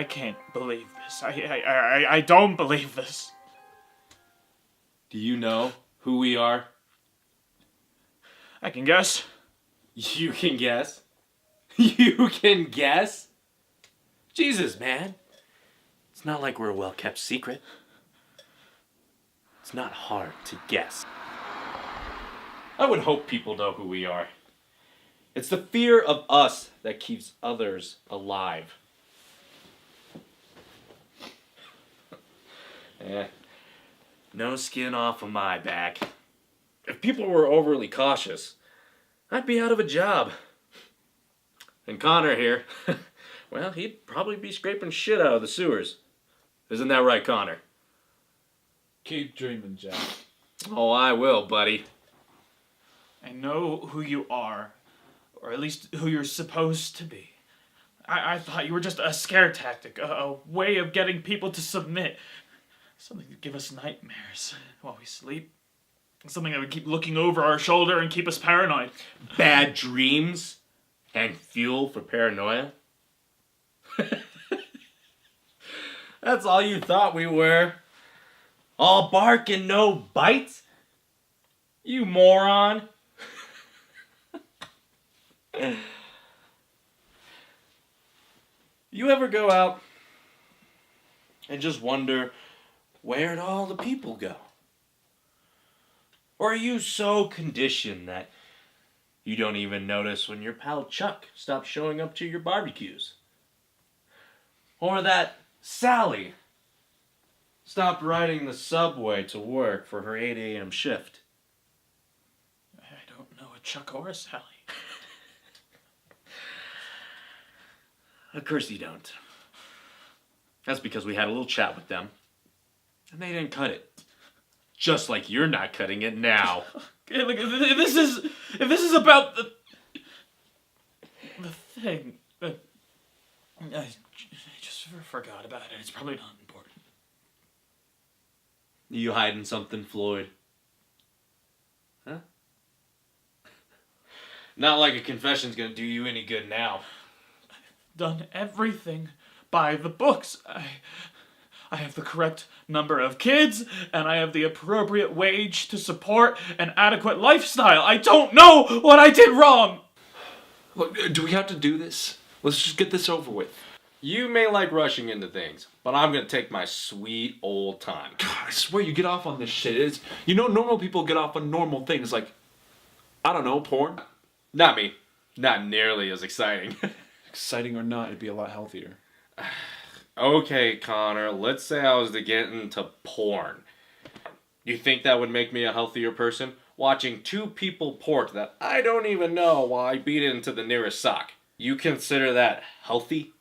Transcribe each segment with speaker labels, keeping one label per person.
Speaker 1: I can't believe this. I don't believe this.
Speaker 2: Do you know who we are?
Speaker 1: I can guess.
Speaker 2: You can guess? You can guess? Jesus, man. It's not like we're a well-kept secret. It's not hard to guess. I would hope people know who we are. It's the fear of us that keeps others alive. No skin off of my back. If people were overly cautious, I'd be out of a job. And Connor here, well, he'd probably be scraping shit out of the sewers. Isn't that right, Connor?
Speaker 3: Keep dreaming, Jack.
Speaker 2: Oh, I will, buddy.
Speaker 1: I know who you are, or at least who you're supposed to be. I thought you were just a scare tactic, a way of getting people to submit. Something to give us nightmares while we sleep. Something that would keep looking over our shoulder and keep us paranoid.
Speaker 2: Bad dreams and fuel for paranoia? That's all you thought we were? All bark and no bite? You moron. You ever go out and just wonder where'd all the people go? Or are you so conditioned that you don't even notice when your pal Chuck stops showing up to your barbecues? Or that Sally stopped riding the subway to work for her 8 a.m. shift?
Speaker 1: I don't know a Chuck or a Sally.
Speaker 2: Of course you don't. That's because we had a little chat with them, and they didn't cut it. Just like you're not cutting it now.
Speaker 1: Okay, look, if this is about the thing, I just forgot about it. It's probably not important.
Speaker 2: You hiding something, Floyd? Huh? Not like a confession's gonna do you any good now.
Speaker 1: Done everything by the books. I have the correct number of kids, and I have the appropriate wage to support an adequate lifestyle. I don't know what I did wrong!
Speaker 3: Look, do we have to do this? Let's just get this over with.
Speaker 2: You may like rushing into things, but I'm gonna take my sweet old time.
Speaker 3: God, I swear you get off on this shit. Normal people get off on normal things like, I don't know, porn.
Speaker 2: Not me. Not nearly as exciting.
Speaker 3: Exciting or not, it'd be a lot healthier.
Speaker 2: Okay, Connor, let's say I was to get into porn. You think that would make me a healthier person? Watching two people pork that I don't even know while I beat it into the nearest sock. You consider that healthy?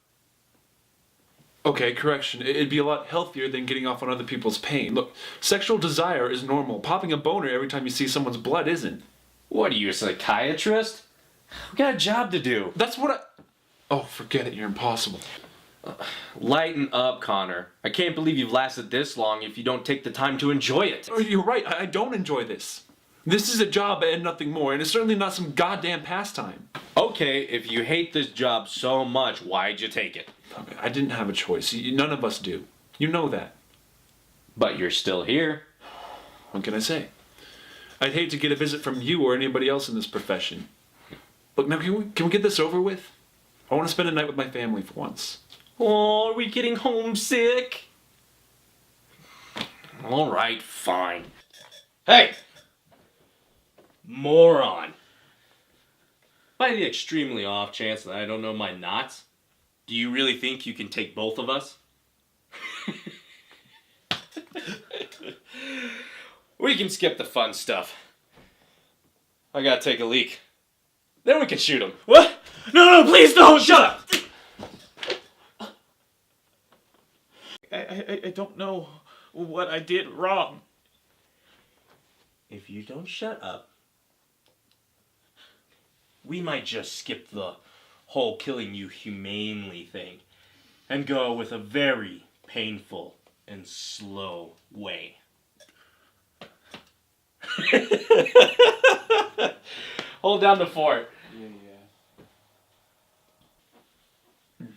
Speaker 3: Okay, correction. It'd be a lot healthier than getting off on other people's pain. Look, sexual desire is normal. Popping a boner every time you see someone's blood isn't.
Speaker 2: What are you, a psychiatrist? We got a job to do.
Speaker 3: That's what I... Oh, forget it. You're impossible.
Speaker 2: Lighten up, Connor. I can't believe you've lasted this long if you don't take the time to enjoy it.
Speaker 3: Oh, you're right. I don't enjoy this. This is a job and nothing more, and it's certainly not some goddamn pastime.
Speaker 2: Okay, if you hate this job so much, why'd you take it?
Speaker 3: Okay, I didn't have a choice. None of us do. You know that.
Speaker 2: But you're still here.
Speaker 3: What can I say? I'd hate to get a visit from you or anybody else in this profession. Look, now can we get this over with? I want to spend a night with my family for once.
Speaker 2: Oh, are we getting homesick? All right, fine. Hey! Moron. By the extremely off chance that I don't know my knots, do you really think you can take both of us? We can skip the fun stuff. I gotta take a leak. Then we can shoot him.
Speaker 1: What? No, please don't!
Speaker 2: Shut up!
Speaker 1: I don't know what I did wrong.
Speaker 2: If you don't shut up, we might just skip the whole killing you humanely thing and go with a very painful and slow way. Hold down the fort.
Speaker 3: Yeah.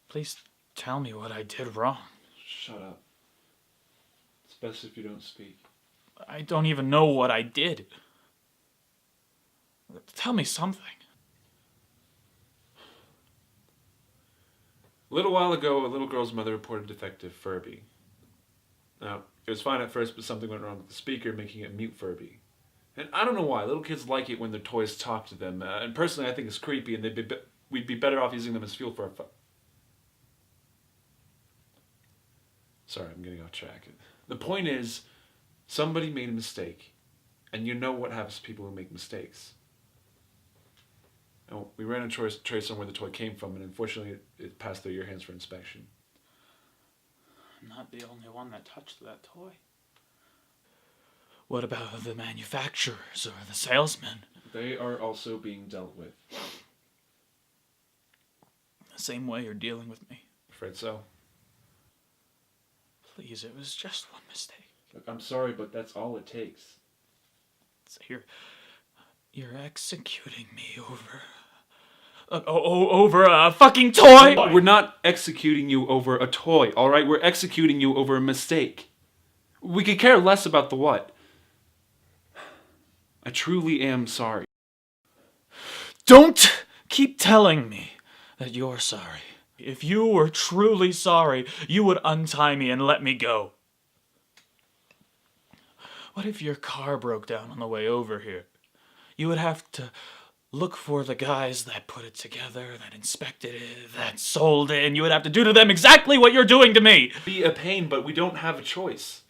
Speaker 1: Please Tell me what I did wrong.
Speaker 3: Shut up. It's best if you don't speak.
Speaker 1: I don't even know what I did. Tell me something.
Speaker 3: A little while ago, a little girl's mother reported Detective Furby. Now, it was fine at first, but something went wrong with the speaker, making it mute Furby. And I don't know why. Little kids like it when their toys talk to them. And personally, I think it's creepy, and we'd be better off using them as fuel for our Sorry, I'm getting off track. The point is, somebody made a mistake. And you know what happens to people who make mistakes. Now, we ran a trace on where the toy came from, and unfortunately, it passed through your hands for inspection.
Speaker 1: I'm not the only one that touched that toy. What about the manufacturers or the salesmen?
Speaker 3: They are also being dealt with.
Speaker 1: The same way you're dealing with me.
Speaker 3: Afraid so.
Speaker 1: Please, it was just one mistake.
Speaker 3: Look, I'm sorry, but that's all it takes.
Speaker 1: So you're executing me over a fucking toy!
Speaker 3: We're not executing you over a toy, alright? We're executing you over a mistake. We could care less about the what. I truly am sorry.
Speaker 1: Don't keep telling me that you're sorry. If you were truly sorry, you would untie me and let me go. What if your car broke down on the way over here? You would have to look for the guys that put it together, that inspected it, that sold it, and you would have to do to them exactly what you're doing to me.
Speaker 3: Be a pain, but we don't have a choice.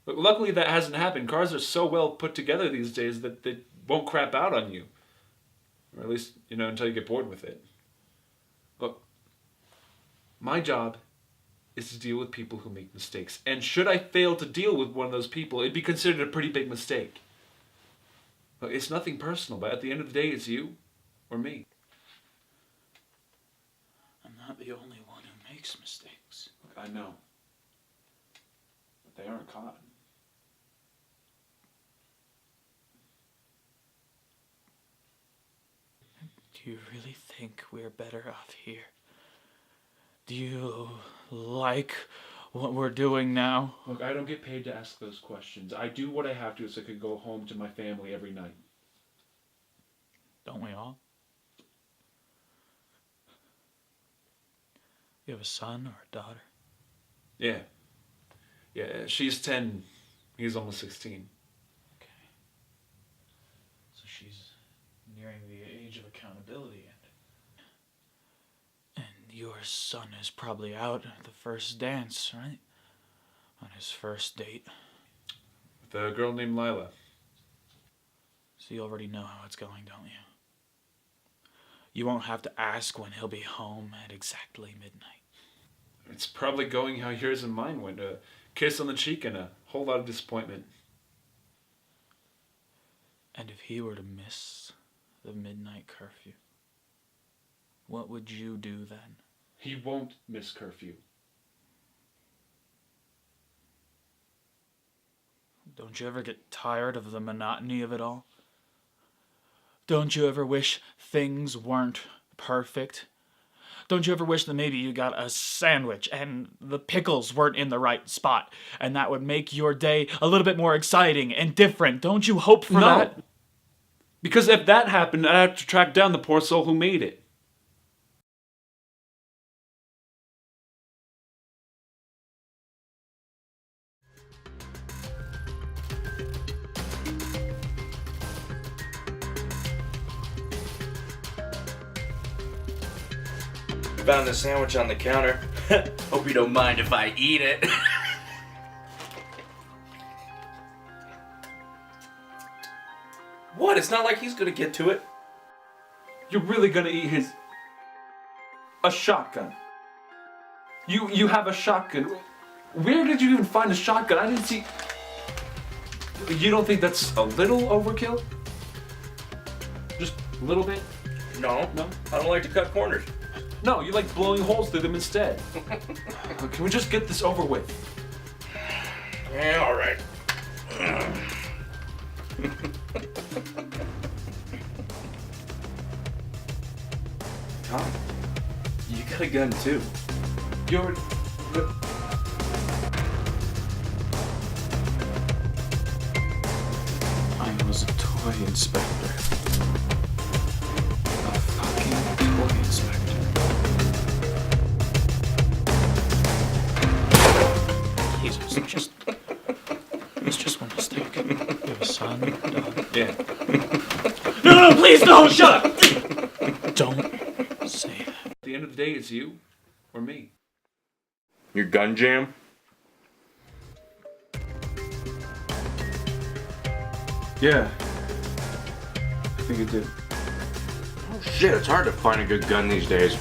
Speaker 3: Look, luckily that hasn't happened. Cars are so well put together these days that they won't crap out on you. Or at least, until you get bored with it. Look, my job is to deal with people who make mistakes. And should I fail to deal with one of those people, it'd be considered a pretty big mistake. Look, it's nothing personal, but at the end of the day, it's you or me.
Speaker 1: I'm not the only one who makes mistakes.
Speaker 3: Look, I know. But they aren't caught.
Speaker 1: Do you really think we're better off here? Do you like what we're doing now?
Speaker 3: Look, I don't get paid to ask those questions. I do what I have to so I can go home to my family every night.
Speaker 1: Don't we all? You have a son or a daughter?
Speaker 3: Yeah, she's 10. He's almost 16.
Speaker 1: Okay. So she's nearing the age of accountability. And your son is probably out at the first dance, right? On his first date.
Speaker 3: With a girl named Lila.
Speaker 1: So you already know how it's going, don't you? You won't have to ask when he'll be home at exactly midnight.
Speaker 3: It's probably going how yours and mine went. A kiss on the cheek and a whole lot of disappointment.
Speaker 1: And if he were to miss the midnight curfew, what would you do then?
Speaker 3: He won't miss curfew.
Speaker 1: Don't you ever get tired of the monotony of it all? Don't you ever wish things weren't perfect? Don't you ever wish that maybe you got a sandwich and the pickles weren't in the right spot and that would make your day a little bit more exciting and different? Don't you hope for that?
Speaker 3: Because if that happened, I'd have to track down the poor soul who made it.
Speaker 2: Found the sandwich on the counter. Hope you don't mind if I eat it. What? It's not like he's gonna get to it.
Speaker 3: You're really gonna eat a shotgun. You have a shotgun. Where did you even find a shotgun? I didn't see. You don't think that's a little overkill? Just a little bit?
Speaker 2: No. I don't like to cut corners.
Speaker 3: No, you like blowing holes through them instead. Can we just get this over with?
Speaker 2: Yeah, all right.
Speaker 4: Tom, you got a gun too.
Speaker 2: You're...
Speaker 1: I was a toy inspector. A fucking toy inspector. Jesus, it was just one mistake. You have a son, dog.
Speaker 3: Yeah.
Speaker 1: No, please don't! Shut up! Don't say that.
Speaker 3: At the end of the day, it's you or me.
Speaker 2: Your gun jam?
Speaker 3: Yeah. I think it did.
Speaker 2: Oh shit, it's hard to find a good gun these days.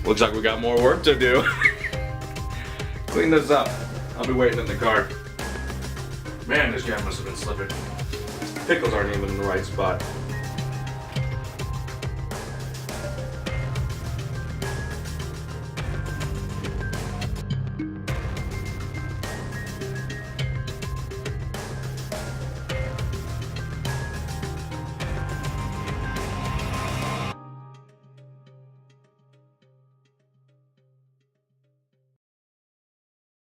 Speaker 2: Looks like we got more work to do. Clean this up. I'll be waiting in the car. Man, this guy must have been slipping. Pickles aren't even in the right spot.